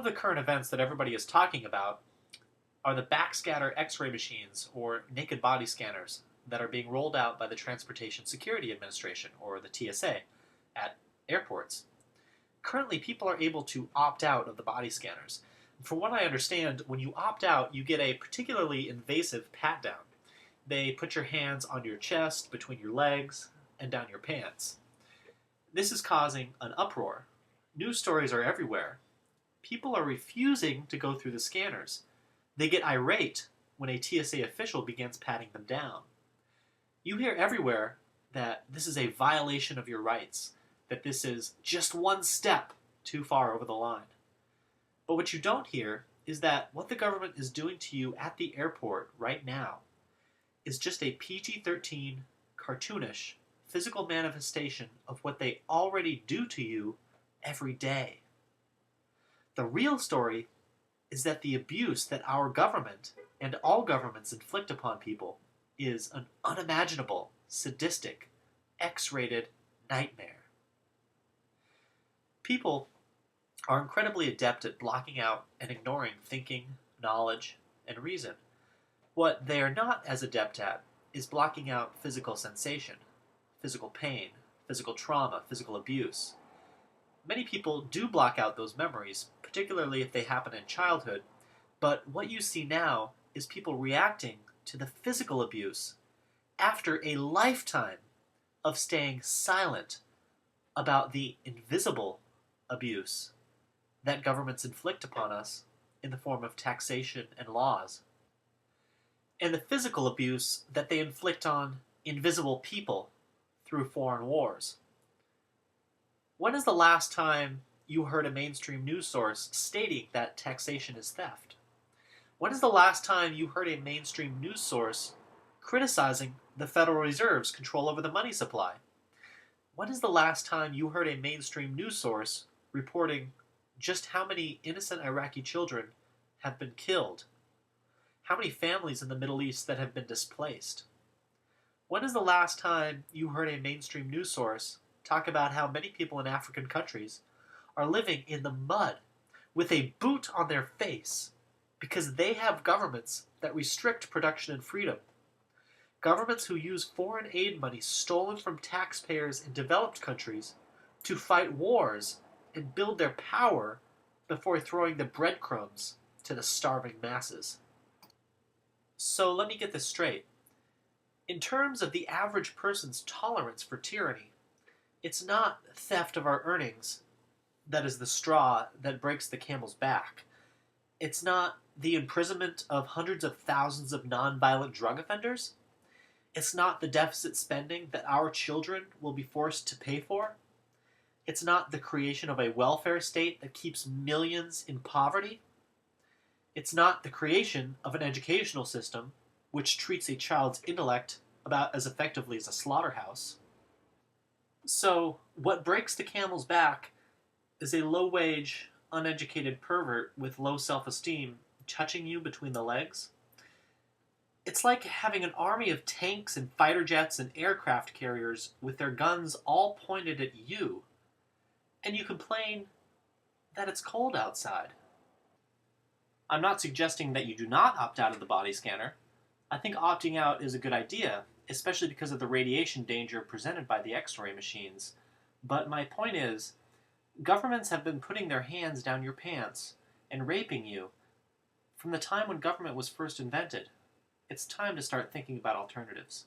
the current events that everybody is talking about are the backscatter X-ray machines, or naked body scanners, that are being rolled out by the Transportation Security Administration, or the TSA, at airports. Currently, people are able to opt out of the body scanners. From what I understand, when you opt out, you get a particularly invasive pat-down. They put your hands on your chest, between your legs, and down your pants. This is causing an uproar. News stories are everywhere. People are refusing to go through the scanners. They get irate when a TSA official begins patting them down. You hear everywhere that this is a violation of your rights, that this is just one step too far over the line. But what you don't hear is that what the government is doing to you at the airport right now is just a PG-13, cartoonish, physical manifestation of what they already do to you every day. The real story is that the abuse that our government and all governments inflict upon people is an unimaginable, sadistic, X-rated nightmare. People are incredibly adept at blocking out and ignoring thinking, knowledge, and reason. What they are not as adept at is blocking out physical sensation, physical pain, physical trauma, physical abuse. Many people do block out those memories, particularly if they happen in childhood, but what you see now is people reacting to the physical abuse after a lifetime of staying silent about the invisible abuse that governments inflict upon us in the form of taxation and laws, and the physical abuse that they inflict on invisible people through foreign wars. When is the last time you heard a mainstream news source stating that taxation is theft? When is the last time you heard a mainstream news source criticizing the Federal Reserve's control over the money supply? When is the last time you heard a mainstream news source reporting just how many innocent Iraqi children have been killed? How many families in the Middle East that have been displaced? When is the last time you heard a mainstream news source talk about how many people in African countries are living in the mud with a boot on their face because they have governments that restrict production and freedom? Governments who use foreign aid money stolen from taxpayers in developed countries to fight wars and build their power before throwing the breadcrumbs to the starving masses. So let me get this straight. In terms of the average person's tolerance for tyranny, it's not theft of our earnings that is the straw that breaks the camel's back. It's not the imprisonment of hundreds of thousands of nonviolent drug offenders. It's not the deficit spending that our children will be forced to pay for. It's not the creation of a welfare state that keeps millions in poverty. It's not the creation of an educational system which treats a child's intellect about as effectively as a slaughterhouse. So, what breaks the camel's back is a low-wage, uneducated pervert with low self-esteem touching you between the legs. It's like having an army of tanks and fighter jets and aircraft carriers with their guns all pointed at you, and you complain that it's cold outside. I'm not suggesting that you do not opt out of the body scanner. I think opting out is a good idea, especially because of the radiation danger presented by the X-ray machines. But my point is, governments have been putting their hands down your pants and raping you from the time when government was first invented. It's time to start thinking about alternatives.